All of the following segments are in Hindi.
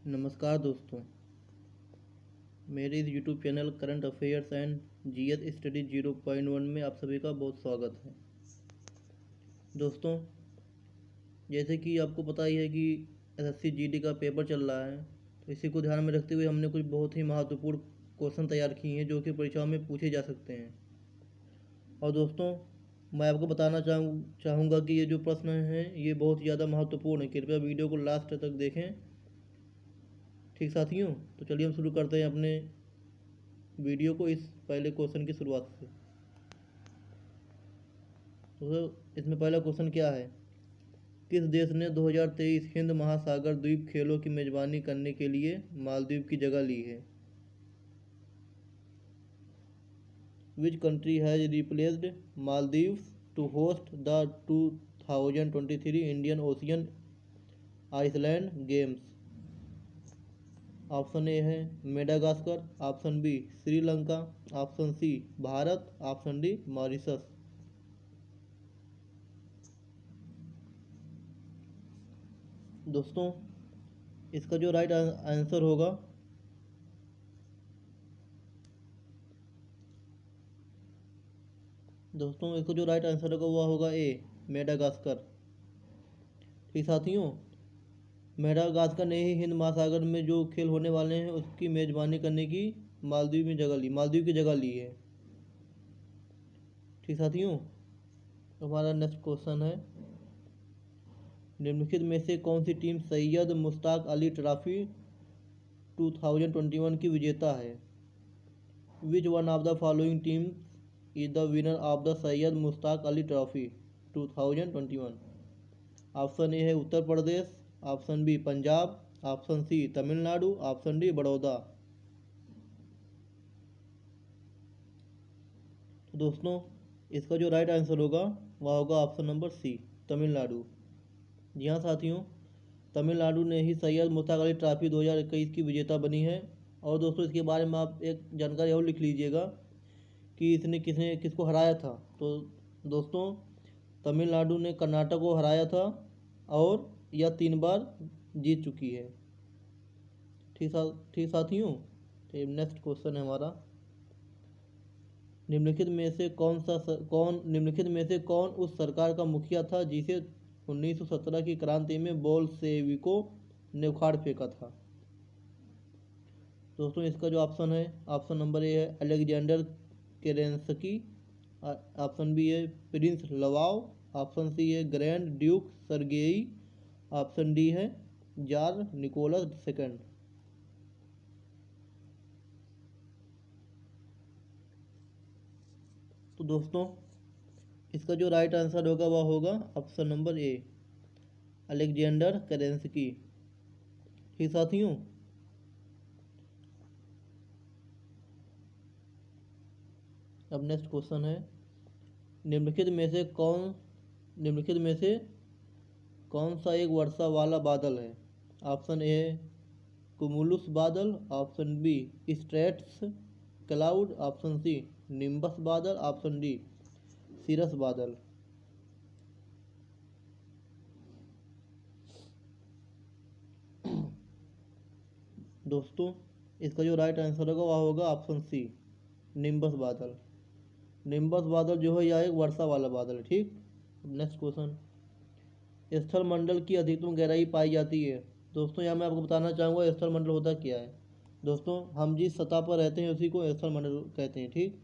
नमस्कार दोस्तों, मेरे इस YouTube channel current affairs and GS study 0.1 में आप सभी का बहुत स्वागत है। दोस्तों, जैसे कि आपको पता ही है कि एसएससी जीडी का पेपर चल रहा है, तो इसी को ध्यान में रखते हुए हमने कुछ बहुत ही महत्वपूर्ण क्वेश्चन तैयार किए हैं जो कि परीक्षाओं में पूछे जा सकते हैं। और दोस्तों, मैं आपको बताना चाहूँगा कि ये जो प्रश्न हैं ये बहुत ज़्यादा महत्वपूर्ण है। कृपया वीडियो को लास्ट तक देखें। ठीक साथियों, तो चलिए हम शुरू करते हैं अपने वीडियो को इस पहले क्वेश्चन की शुरुआत से। तो इसमें पहला क्वेश्चन क्या है? किस देश ने 2023 हिंद महासागर द्वीप खेलों की मेजबानी करने के लिए मालदीव की जगह ली है? Which country has replaced Maldives to host the 2023 Indian Ocean Island Games? Option A है Madagascar, option B Sri Lanka, option C Bharat, option D Mauritius. दोस्तों, इसका जो राइट आंसर होगा इसका जो राइट आंसर होगा वह होगा ए मेडागास्कर। ठीक साथियों, मेडागास्कर ने ही हिंद महासागर में जो खेल होने वाले हैं उसकी मेजबानी करने की मालदीव की जगह ली है। ठीक साथियों, हमारा नेक्स्ट क्वेश्चन है, निम्नलिखित में से कौन सी टीम सैयद मुश्ताक अली ट्रॉफी 2021 की विजेता है? Which one of the following teams is the winner of the Syed Mushtaq Ali trophy 2021? Option A है Uttar Pradesh, option B Punjab, option C Tamil Nadu, option D Baroda. तो दोस्तों, इसका जो राइट आंसर होगा वह होगा ऑप्शन नंबर सी तमिलनाडु। जी हाँ साथियों, तमिलनाडु ने ही सैयद मुश्ताक अली ट्रॉफी 2021 की विजेता बनी है। और दोस्तों, इसके बारे में आप एक जानकारी और लिख लीजिएगा कि इसने किसको हराया था। तो दोस्तों, तमिलनाडु ने कर्नाटक को हराया था और यह 3 बार जीत चुकी है। ठीक साथियों, तो नेक्स्ट क्वेश्चन है हमारा, निम्नलिखित में से कौन उस सरकार का मुखिया था जिसे 1917 की क्रांति में बोल्शेविकों ने उखाड़ फेंका था? दोस्तों, इसका जो ऑप्शन है, ऑप्शन नंबर ए है अलेक्जेंडर केरेंस्की, ऑप्शन बी है प्रिंस लवाव, ऑप्शन सी है grand duke Sergei, option D है जार निकोलस सेकंड। तो दोस्तों, इसका जो राइट आंसर होगा वह होगा option number A Alexander Kerensky. ठीक साथियों, अब नेक्स्ट क्वेश्चन है, निम्नलिखित में से कौन सा एक वर्षा वाला बादल है? ऑप्शन ए कुमुलुस बादल, option B stratus cloud, option C nimbus बादल, ऑप्शन डी सीरस बादल। दोस्तों, इसका जो राइट आंसर होगा वह होगा ऑप्शन सी निम्बस बादल। निम्बस बादल जो है यह एक वर्षा वाला बादल है। ठीक, नेक्स्ट क्वेश्चन, स्थल मंडल की अधिकतम गहराई पाई जाती है? दोस्तों, यहाँ मैं आपको बताना चाहूँगा स्थल मंडल होता क्या है। दोस्तों, हम जिस सतह पर रहते हैं उसी को स्थल मंडल कहते हैं। ठीक,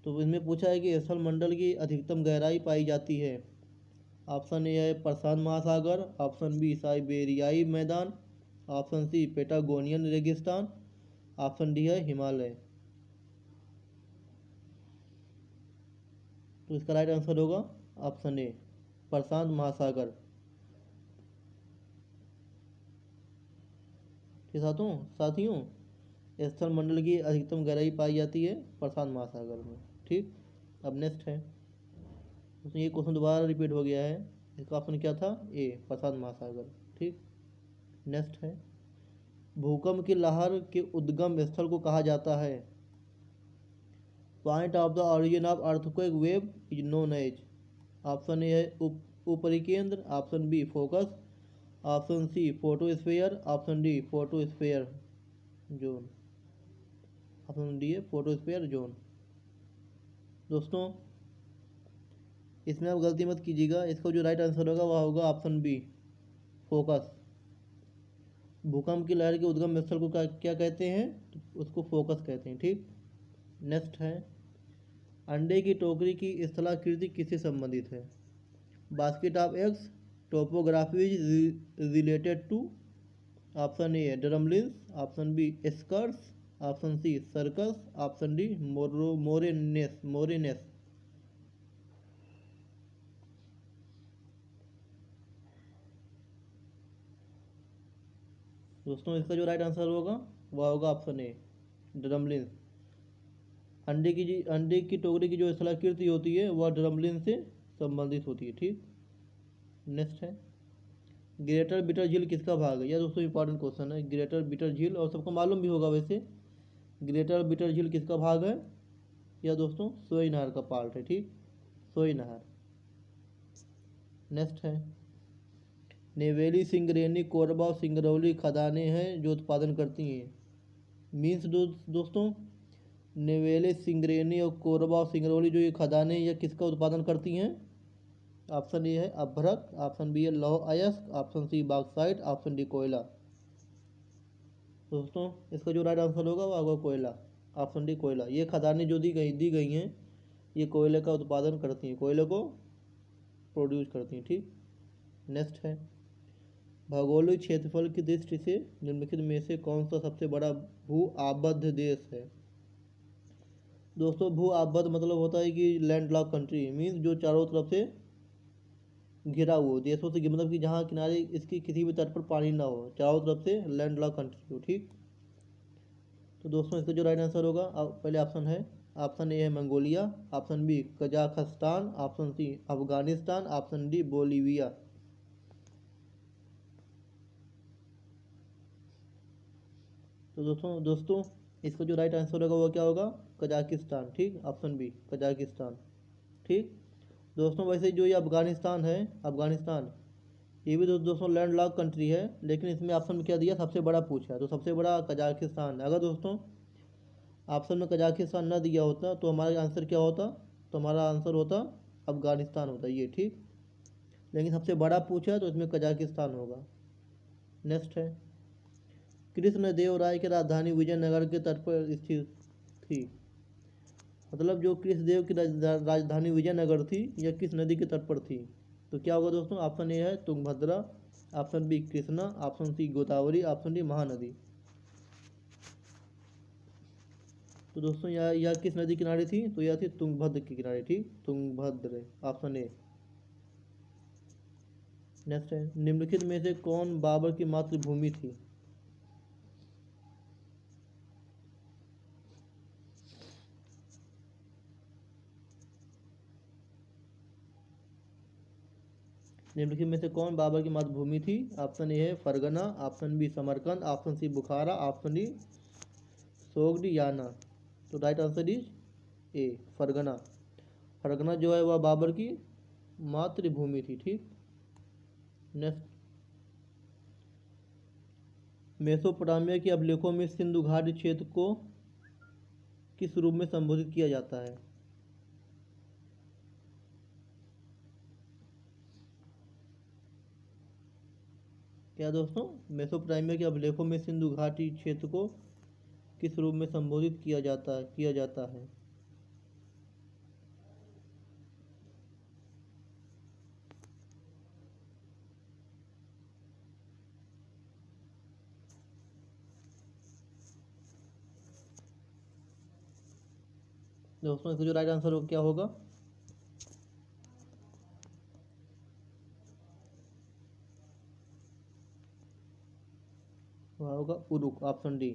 तो इसमें पूछा है कि स्थल मंडल की अधिकतम गहराई पाई जाती है। ऑप्शन ए है प्रशांत महासागर, ऑप्शन बी साइबेरियाई मैदान, ऑप्शन सी पेटागोनियन रेगिस्तान, ऑप्शन डी है हिमालय। तो इसका राइट आंसर होगा ऑप्शन ए प्रशांत महासागर। ठीक साथियों, स्थल मंडल की अधिकतम गहराई पाई जाती है प्रशांत महासागर में। ठीक, अब नेक्स्ट है, तो ये क्वेश्चन दोबारा रिपीट हो गया है। इसका ऑप्शन क्या था? ए प्रशांत महासागर। ठीक, नेक्स्ट है, भूकंप की लहर के उद्गम स्थल को कहा जाता है? Point of the origin of earthquake wave is known as. Option A है ऊपरी केंद्र, option B focus, option C photosphere, option D photosphere zone, option D है फोटोस्फीयर जोन। दोस्तों इसमें आप गलती मत कीजिएगा, इसका जो राइट आंसर होगा वह होगा ऑप्शन बी फोकस। भूकंप की लहर के उद्गम स्थल को क्या कहते हैं, तो उसको फोकस कहते हैं। ठीक, नेक्स्ट है अंडे की टोकरी की स्थलाकृति किससे संबंधित है। Basket of eggs, topography related to, option A drumlins, option B eskers, option C cirques, option D moraines. दोस्तों इसका जो राइट आंसर होगा वह होगा ऑप्शन ए ड्रमलिन्स। अंडे की टोकरी की जो स्थलाकृति होती है वह ड्रमलिन से संबंधित होती है। ठीक, नेक्स्ट है ग्रेटर बीटर झील किसका भाग है। यह दोस्तों इंपॉर्टेंट क्वेश्चन है। ग्रेटर बीटर झील, और सबको मालूम भी होगा वैसे, ग्रेटर बीटर झील किसका भाग है। यह दोस्तों सोई नहर का पार्ट है। ठीक, सोई नहर। नेक्स्ट है नेवेली, सिंगरेनी, कोरबा और सिंगरौली खदानें हैं जो उत्पादन करती हैं। मीन्स दोस्तों नेवेले, सिंगरेनी और कोरबा और सिंगरौली जो ये खदानें यह किसका उत्पादन करती हैं। ऑप्शन ए है अभ्रक, ऑप्शन बी है लौह अयस्क, option C bauxite, option D कोयला। दोस्तों इसका जो राइट आंसर होगा वो होगा कोयला, ऑप्शन डी कोयला। ये खदानें जो दी गई हैं ये कोयले का उत्पादन करती हैं, कोयले को प्रोड्यूस करती हैं। ठीक, नेक्स्ट है भौगोलिक क्षेत्रफल की दृष्टि से निम्नलिखित में से कौन सा सबसे बड़ा भू आबद्ध देश है। दोस्तों भू आबद्ध मतलब होता है कि लैंड लॉक कंट्री, मीन्स जो चारों तरफ से घिरा हुआ देशों से, मतलब कि जहाँ किनारे इसकी किसी भी तट पर पानी ना हो, चारों तरफ से लैंड लॉक कंट्री हो। ठीक, तो दोस्तों इसका जो राइट आंसर होगा पहले ऑप्शन है, ऑप्शन ए है Mongolia, option B Kazakhstan, option C Afghanistan, option D Bolivia. तो दोस्तों इसका जो राइट आंसर होगा वो क्या होगा, कजाकिस्तान। ठीक, ऑप्शन बी कजाकिस्तान। ठीक दोस्तों, वैसे जो ये अफगानिस्तान है, अफगानिस्तान ये भी दोस्तों लैंड लॉक कंट्री है, लेकिन इसमें ऑप्शन में क्या दिया, सबसे बड़ा पूछा, तो सबसे बड़ा कजाकिस्तान। अगर दोस्तों ऑप्शन में कजाकिस्तान न दिया होता तो हमारा आंसर क्या होता, तो हमारा आंसर होता अफगानिस्तान होता ये। ठीक, लेकिन सबसे बड़ा पूछा तो इसमें कजाकिस्तान होगा। नेक्स्ट है कृष्णदेव राय की राजधानी विजयनगर के तट पर स्थित थी। मतलब जो कृष्णदेव की राजधानी विजयनगर थी यह किस नदी के तट पर थी, तो क्या होगा दोस्तों, ऑप्शन ए है Tungabhadra, option B Krishna, option C Godavari, option D Mahanadi. तो दोस्तों यह किस नदी किनारे थी, तो यह थी तुंगभद्र के किनारे। ठीक, तुंगभद्र, ऑप्शन ए। नेक्स्ट है निम्नलिखित में से कौन बाबर की मातृभूमि थी। निम्नलिखित में से कौन बाबर की मातृभूमि थी। ऑप्शन ए है Fergana, option B Samarkand, option C Bukhara, option D Sogdiana. तो right answer is A Fergana. Fergana जो है वह बाबर की मातृभूमि थी। ठीक, नेक्स्ट मेसोपोटामिया के अभिलेखों में सिंधु घाटी क्षेत्र को किस रूप में संबोधित किया जाता है। क्या दोस्तों मेसोपोटामिया के अभिलेखों में सिंधु घाटी क्षेत्र को किस रूप में संबोधित किया जाता है। दोस्तों इसका जो राइट आंसर क्या होगा, वह होगा उरुक, ऑप्शन डी।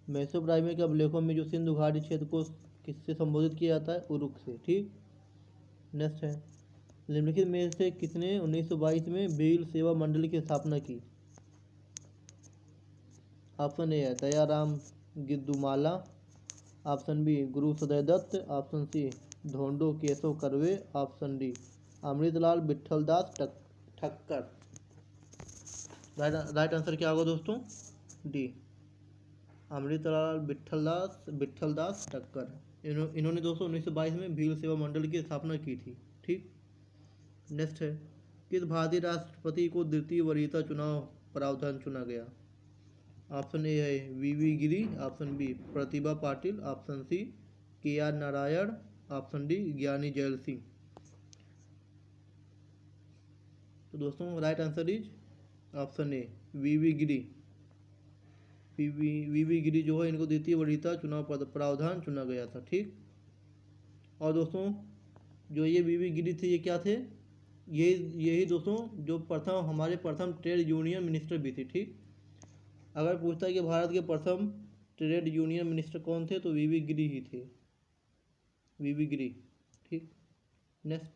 मेसोपोटामिया के अभिलेखों में जो सिंधु घाटी क्षेत्र को किससे संबोधित किया जाता है, उरुक से। ठीक, नेक्स्ट है निम्नलिखित में से किसने 1922 में वीर सेवा मंडली की स्थापना की। ऑप्शन ए है Dayaram गिद्दूमाला, option B Guru Sadaya Dutt, option C Dhondo Keshav Karve, option D Amritlal Vithaldas Thakkar. Right answer क्या होगा दोस्तों? डी, अमृतलाल विट्ठलदास ठक्कर। इन्होंने दोस्तों 1922 में भील सेवा मंडल की स्थापना की थी। ठीक। नेक्स्ट है, किस भारतीय राष्ट्रपति को द्वितीय वरीयता चुनाव प्रावधान चुना गया? ऑप्शन ए है V Giri, option B Pratibha Patil, option C K R Narayan, option D Gyani Zail Singh. तो दोस्तों right answer is option A V Giri. V Giri जो है इनको द्वितीय वरीयता चुनाव प्रावधान चुना गया था। ठीक। और दोस्तों जो ये वी गिरी थे ये क्या थे? यही दोस्तों जो हमारे प्रथम ट्रेड यूनियन मिनिस्टर भी थे। ठीक। अगर पूछता है कि भारत के प्रथम ट्रेड यूनियन मिनिस्टर कौन थे, तो वी गिरी ही थे, वी गिरी। ठीक। नेक्स्ट,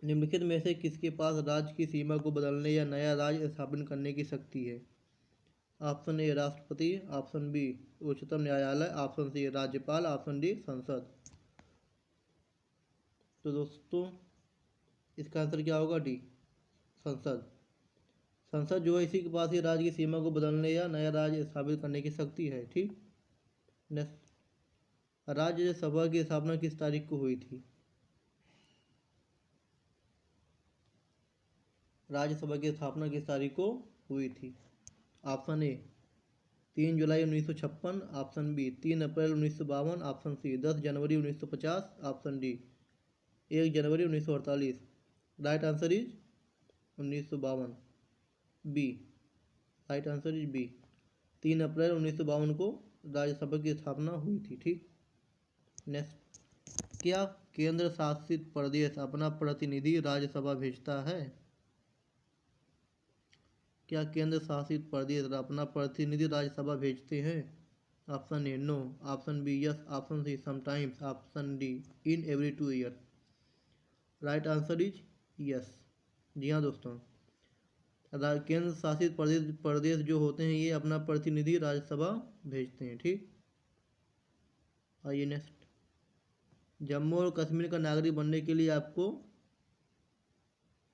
निम्नलिखित में से किसके पास राज्य की सीमा को बदलने या नया राज्य स्थापित करने की शक्ति है? ऑप्शन ए राष्ट्रपति, ऑप्शन बी उच्चतम न्यायालय, ऑप्शन सी राज्यपाल, ऑप्शन डी संसद। तो दोस्तों इसका आंसर क्या होगा? डी, संसद। संसद जो है इसी के पास ही राज्य की सीमा को बदलने या नया राज्य स्थापित करने की शक्ति है। ठीक। नेक्स्ट, राज्यसभा की स्थापना किस तारीख को हुई थी? राज्यसभा की स्थापना किस तारीख को हुई थी? ऑप्शन ए 3 जुलाई 1956, ऑप्शन बी 3 अप्रैल 1952, ऑप्शन सी 10 जनवरी 1950, ऑप्शन डी 1 जनवरी 1948। Right answer is 1952, B. Right answer is B, 3 अप्रैल 1952 को राज्यसभा की स्थापना हुई थी। ठीक। नेक्स्ट, क्या केंद्र शासित प्रदेश अपना प्रतिनिधि राज्यसभा भेजता है? क्या केंद्र शासित प्रदेश अपना प्रतिनिधि राज्यसभा भेजते हैं? Option A no, option B yes, option C sometimes, option D in every 2 year. Right answer is yes. जी हाँ दोस्तों, केंद्र शासित प्रदेश जो होते हैं ये अपना प्रतिनिधि राज्यसभा भेजते हैं। ठीक। आइए नेक्स्ट, जम्मू और कश्मीर का नागरिक बनने के लिए आपको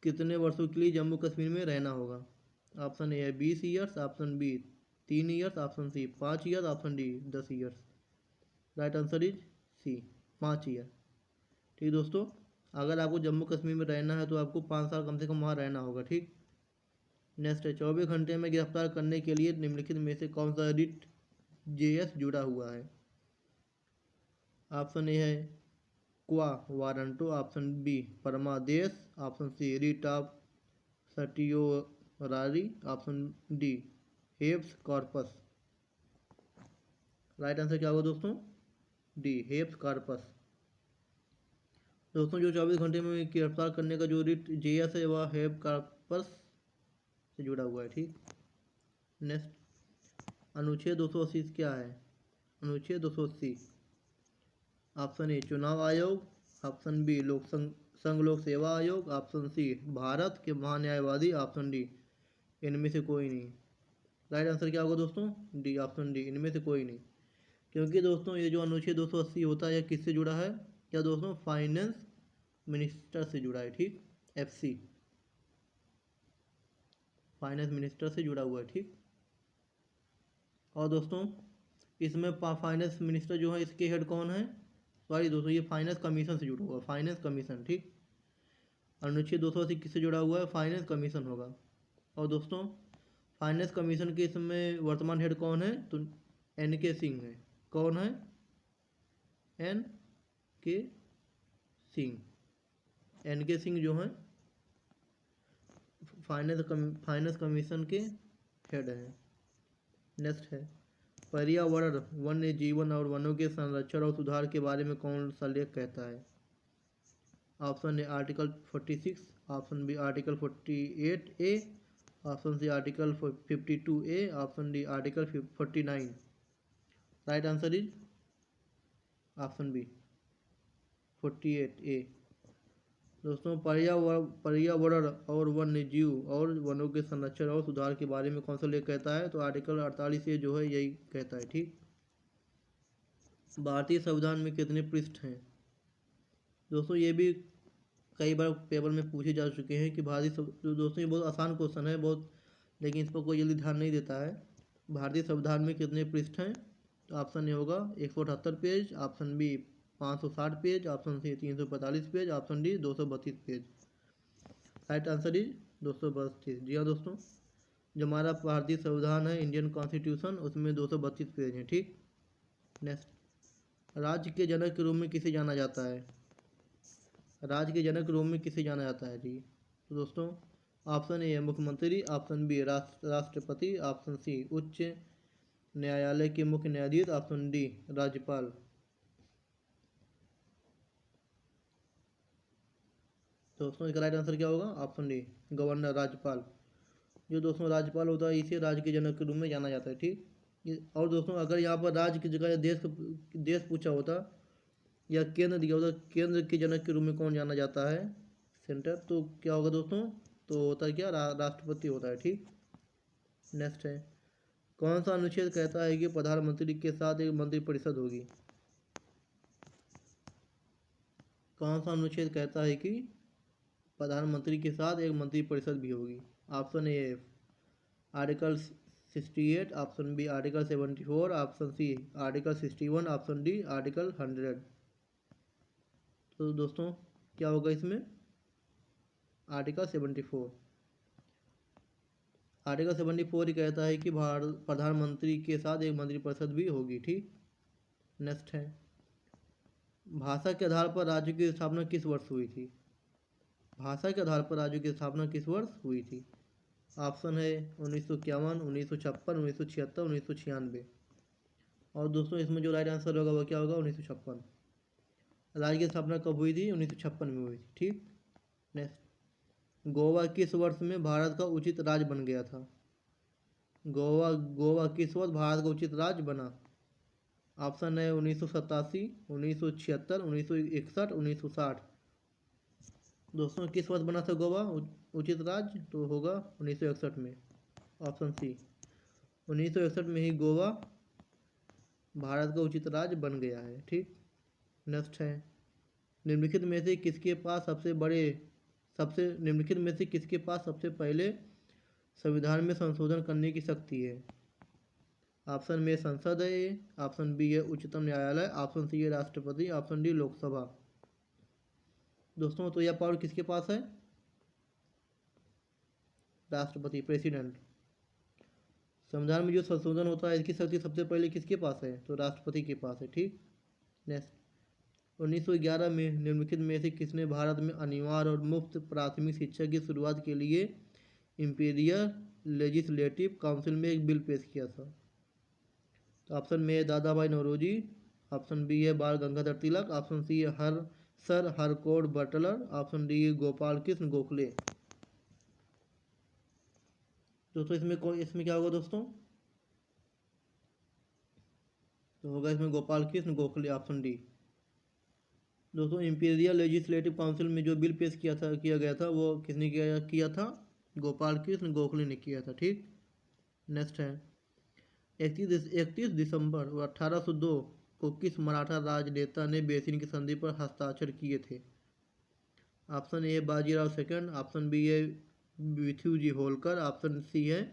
कितने वर्षों के लिए जम्मू कश्मीर में रहना होगा? ऑप्शन ए है 20 years, option B 3 years, option C 5 years, option D 10 years. Right answer is C, 5 year. ठीक दोस्तों, अगर आपको जम्मू कश्मीर में रहना है तो आपको 5 साल कम से कम वहाँ रहना होगा। ठीक। नेक्स्ट है, 24 घंटे में गिरफ्तार करने के लिए निम्नलिखित में से कौन सा रिट जेएस जुड़ा हुआ है? ऑप्शन ए है क्वा वारंटो, ऑप्शन बी परमादेश, option C writ of certiorari, option D habeas corpus. Right answer क्या होगा दोस्तों? D habeas corpus. दोस्तों जो 24 घंटे में गिरफ्तार करने का जो रिट जेएस है वह हेब कॉर्पस से जुड़ा हुआ है। ठीक। नेक्स्ट, अनुच्छेद 280 क्या है? अनुच्छेद 280 ऑप्शन ए चुनाव आयोग, ऑप्शन बी संघ लोक सेवा आयोग, ऑप्शन सी भारत के महान्यायवादी, ऑप्शन डी इनमें से कोई नहीं। राइट आंसर क्या होगा दोस्तों? डी, ऑप्शन डी इनमें से कोई नहीं। क्योंकि दोस्तों ये जो अनुच्छेद 280 होता है यह किससे जुड़ा है? क्या दोस्तों? फाइनेंस मिनिस्टर से जुड़ा है। ठीक। एफसी, फाइनेंस मिनिस्टर से जुड़ा हुआ है। ठीक। और दोस्तों इसमें फाइनेंस मिनिस्टर जो है इसके हेड कौन है? सॉरी दोस्तों, ये फाइनेंस कमीशन से जुड़ा हुआ है, फाइनेंस कमीशन। ठीक। अनुच्छेद 280 किससे जुड़ा हुआ है? फाइनेंस कमीशन होगा। और दोस्तों फाइनेंस कमीशन के इसमें वर्तमान हेड कौन है? तो NK सिंह है। कौन है? NK सिंह। NK सिंह जो है फाइनेंस कमीशन के हेड हैं। नेक्स्ट है, पर्यावरण वन्य जीवन और वनों के संरक्षण और सुधार के बारे में कौन सा लेख कहता है? Option A article 46, option B article 48A, option C article 52A, option D article 49। Right answer is option B 48A। दोस्तों पर्यावरण और वन्य जीव और वनों के संरक्षण और सुधार के बारे में कौन सा लेख कहता है? तो आर्टिकल 48A जो है यही कहता है। ठीक। भारतीय संविधान में कितने पृष्ठ हैं? दोस्तों ये भी कई बार पेपर में पूछे जा चुके हैं कि दोस्तों ये बहुत आसान क्वेश्चन है, बहुत लेकिन इस पर कोई जल्दी ध्यान नहीं देता है। भारतीय संविधान में कितने पृष्ठ हैं? तो ऑप्शन ए होगा 178 page, option B 560 page, option C 345 page, option D 232 page. Right answer is 232। जी हाँ दोस्तों, जो हमारा भारतीय संविधान है, इंडियन कॉन्स्टिट्यूशन, उसमें 232 पेज हैं। ठीक, नेक्स्ट, राज्य के जनक के रूप में किसे जाना जाता है? राज्य के जनक के रूप में किसे जाना जाता है जी? तो दोस्तों ऑप्शन ए है मुख्यमंत्री, ऑप्शन बी राष्ट्रपति, ऑप्शन सी उच्च न्यायालय के मुख्य न्यायाधीश, ऑप्शन डी राज्यपाल। दोस्तों इसका राइट आंसर क्या होगा? ऑप्शन डी गवर्नर, राज्यपाल। जो दोस्तों राज्यपाल होता है इसे राज्य के जनक के रूप में जाना जाता है। ठीक, और दोस्तों अगर यहाँ पर राज्य की जगह देश पूछा होता या केंद्र दिया होता, केंद्र के जनक के रूप में कौन जाना जाता है, सेंटर, तो क्या होगा दोस्तों? तो होता है क्या? राष्ट्रपति होता है। ठीक, नेक्स्ट है, कौन सा अनुच्छेद कहता है कि प्रधानमंत्री के साथ एक मंत्रिपरिषद होगी? कौन सा अनुच्छेद कहता है कि प्रधानमंत्री के साथ एक मंत्रिपरिषद भी होगी? Option A article 68, option B article 74, option C article 61, option D article 100। तो दोस्तों क्या होगा इसमें? आर्टिकल 74। आर्टिकल 74 ही कहता है कि भारत प्रधानमंत्री के साथ एक मंत्रिपरिषद भी होगी। ठीक, नेक्स्ट है, भाषा के आधार पर राज्य की स्थापना किस वर्ष हुई थी? भाषा के आधार पर राज्य की स्थापना किस वर्ष हुई थी? ऑप्शन है 1951, 1956, 1976, 1996। और दोस्तों इसमें जो राइट आंसर होगा वो क्या होगा? 1956। राज्य की स्थापना कब हुई थी? 1956 में हुई थी। ठीक, नेक्स्ट, गोवा किस वर्ष में भारत का उचित राज्य बन गया था? गोवा किस वर्ष भारत का उचित राज्य बना? ऑप्शन है 1987, 1976, 1961, 1960। दोस्तों किस वर्ष बना था गोवा उचित राज्य? तो होगा 1961 में, ऑप्शन सी 1961 में ही गोवा भारत का उचित राज्य बन गया है। ठीक, नेक्स्ट है, निम्नलिखित में से किसके पास सबसे पहले संविधान में संशोधन करने की शक्ति है? ऑप्शन में संसद है, ऑप्शन बी है उच्चतम न्यायालय, ऑप्शन सी है राष्ट्रपति, ऑप्शन डी लोकसभा। दोस्तों तो यह पावर किसके पास है? राष्ट्रपति, प्रेसिडेंट। संविधान में जो संशोधन होता है इसकी शक्ति सबसे पहले किसके पास है? तो राष्ट्रपति के पास है। ठीक, नेक्स्ट, 1911 में निम्नलिखित में से किसने भारत में अनिवार्य और मुफ्त प्राथमिक शिक्षा की शुरुआत के लिए इंपीरियल लेजिस्लेटिव काउंसिल में एक बिल पेश किया था? तो ऑप्शन में है दादा भाई नौरोजी, ऑप्शन बी है बाल गंगाधर तिलक, ऑप्शन सी है सर हरकोड बटलर, ऑप्शन डी है गोपाल कृष्ण गोखले। दोस्तों इसमें क्या होगा दोस्तों? तो होगा इसमें गोपाल कृष्ण गोखले, ऑप्शन डी। दोस्तों इंपीरियल लेजिस्लेटिव काउंसिल में जो बिल पेश किया गया था वो किसने किया था? गोपाल कृष्ण गोखले ने किया था। ठीक, नेक्स्ट है, 31 दिसंबर 1802 को किस मराठा राजनेता ने बेसिन की संधि पर हस्ताक्षर किए थे? Option A Bajirao second, option B है विथुजी होलकर, ऑप्शन सी है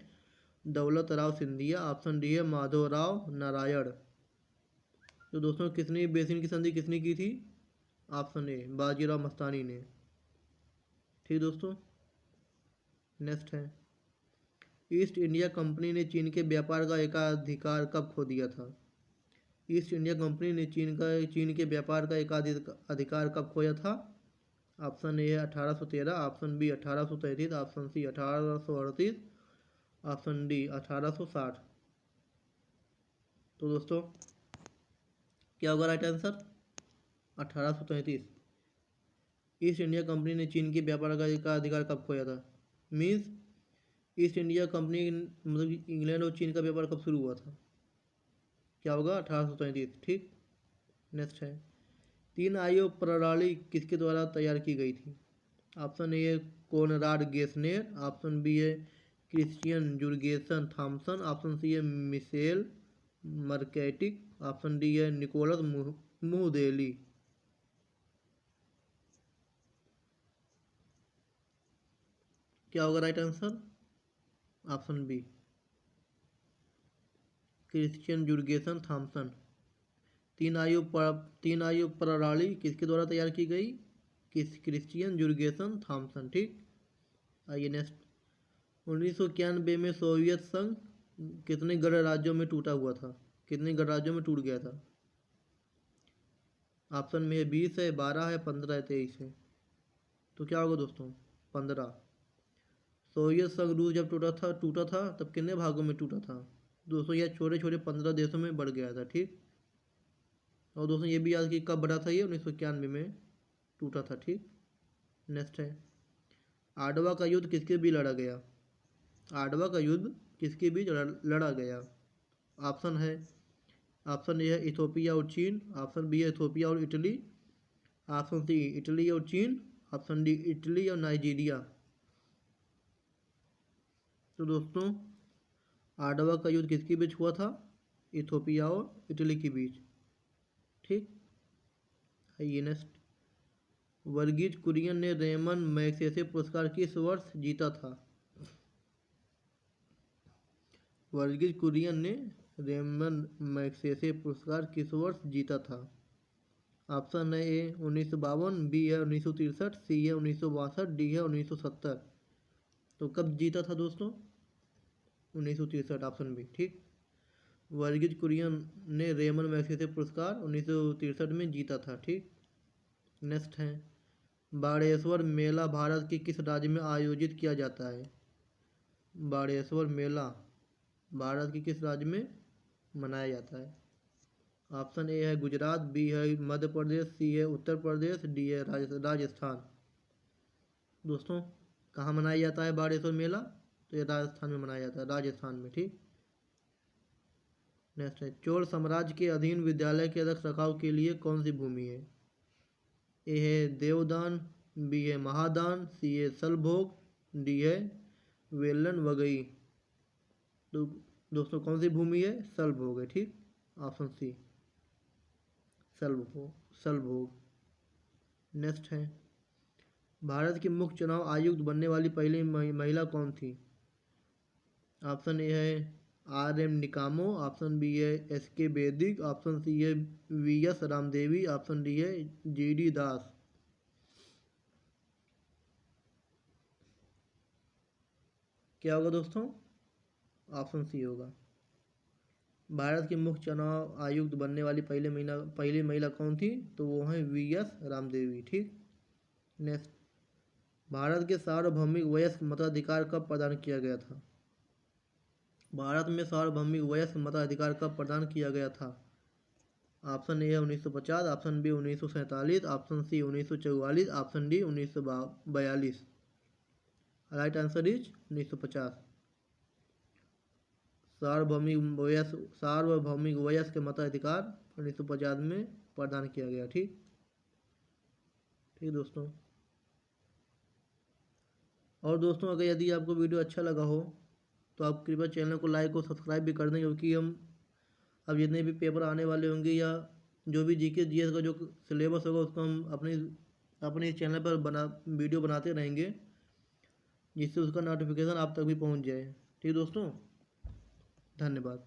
दौलत राव सिंधिया, ऑप्शन डी है माधवराव नारायण। तो दोस्तों बेसिन की संधि किसने की थी? ऑप्शन ए बाजीराव मस्तानी ने। ठीक दोस्तों, नेक्स्ट है, ईस्ट इंडिया कंपनी ने चीन के व्यापार का एकाधिकार कब खो दिया था? ईस्ट इंडिया कंपनी ने चीन के व्यापार का एकाधिकार कब खोया था? ऑप्शन ए है 1813, option B 1833, option C 1838, option D 1860। तो दोस्तों क्या होगा right answer? 1833। East India Company ने चीन के व्यापार का अधिकार कब खोया था? मीन्स ईस्ट इंडिया कंपनी मतलब इंग्लैंड और चीन का व्यापार कब शुरू हुआ था? क्या होगा? 1833। ठीक, नेक्स्ट है, 3 आयु प्रणाली किसके द्वारा तैयार की गई थी? ऑप्शन ए है कोनराड गेसनेर, ऑप्शन बी है Christian Jurgensen Thomsen, option C है मिशेल मर्केटिक, ऑप्शन डी है निकोलस मुहदेली। क्या होगा right answer? Option B Christian Jurgensen Thomsen. तीन आयु प्रणाली किसके द्वारा तैयार की गई? Christian Jurgensen Thomsen. ठीक, आइए नेक्स्ट। 1991 में सोवियत संघ कितने गणराज्यों में टूटा हुआ था? कितने गणराज्यों में टूट गया था? ऑप्शन में 20 है, 12 है, 15 है, 23 है। तो क्या होगा दोस्तों? 15। सोवियत संघ रूस जब टूटा था तब कितने भागों में टूटा था दोस्तों? यह छोटे छोटे 15 देशों में बढ़ गया था। ठीक, और दोस्तों ये भी याद कि कब बढ़ा था ये? 1991 में टूटा था। ठीक, नेक्स्ट है। आडवा का युद्ध किसके बीच लड़ा गया? आडवा का युद्ध किसके बीच लड़ा गया? ऑप्शन है, ऑप्शन ए है इथोपिया और चीन, ऑप्शन बी है इथोपिया और इटली, ऑप्शन सी इटली और चीन, ऑप्शन डी इटली और नाइजीरिया। तो दोस्तों आडवा का युद्ध किसके बीच हुआ था? इथोपिया और इटली के बीच। ठीक, आइए नेक्स्ट। वर्गीज कुरियन ने रेमन मैग्सेसे पुरस्कार किस वर्ष जीता था? वर्गीज कुरियन ने रेमन मैग्सेसे पुरस्कार किस वर्ष जीता था? ऑप्शन है ए 1952, बी है 1963, सी है 1962, डी है 1970। तो कब जीता था दोस्तों? 1963, ऑप्शन बी। ठीक, वर्गीज कुरियन ने रेमन मैग्सेसे पुरस्कार 1963 में जीता था। ठीक, नेक्स्ट है। बाड़ेश्वर मेला भारत के किस राज्य में आयोजित किया जाता है? बाड़ेश्वर मेला भारत के किस राज्य में मनाया जाता है? ऑप्शन ए है गुजरात, बी है मध्य प्रदेश, सी है उत्तर प्रदेश, डी है राजस्थान। दोस्तों कहाँ मनाया जाता है बाड़ेश्वर मेला? तो ये राजस्थान में मनाया जाता है, राजस्थान में। ठीक, नेक्स्ट है। चोल साम्राज्य के अधीन विद्यालय के रख रखाव के लिए कौन सी भूमि है? ए है देवदान, बी है महादान, सी है सलभोग, डी है वेलन वगई। तो दोस्तों कौन सी भूमि है? सलभोग है। ठीक, ऑप्शन सी सलभोग। नेक्स्ट है। भारत की मुख्य चुनाव आयुक्त बनने वाली पहली महिला कौन थी? ऑप्शन ए है R.M. निकामो, ऑप्शन बी है S.K. बेदिक, ऑप्शन सी है V.S. रामदेवी, ऑप्शन डी है G.D. दास। क्या होगा दोस्तों? ऑप्शन सी होगा। भारत के मुख्य चुनाव आयुक्त बनने वाली पहली महिला कौन थी? तो वो है V.S. रामदेवी। ठीक, नेक्स्ट। भारत के सार्वभौमिक वयस्क मताधिकार कब प्रदान किया गया था? भारत में सार्वभौमिक वयस्क मताधिकार कब प्रदान किया गया था? ऑप्शन ए है 1950, option B 1947, option C 1944, option D 1942। Right answer is 1950। सार्वभौमिक वयस्क मताधिकार 1950 में प्रदान किया गया। ठीक, ठीक दोस्तों। और दोस्तों अगर यदि आपको वीडियो अच्छा लगा हो तो आप कृपया चैनल को लाइक और सब्सक्राइब भी कर दें, क्योंकि हम अब जितने भी पेपर आने वाले होंगे या जो भी जीके जीएस का जो सिलेबस होगा उसको हम अपने चैनल पर वीडियो बनाते रहेंगे, जिससे उसका नोटिफिकेशन आप तक भी पहुंच जाए। ठीक दोस्तों, धन्यवाद।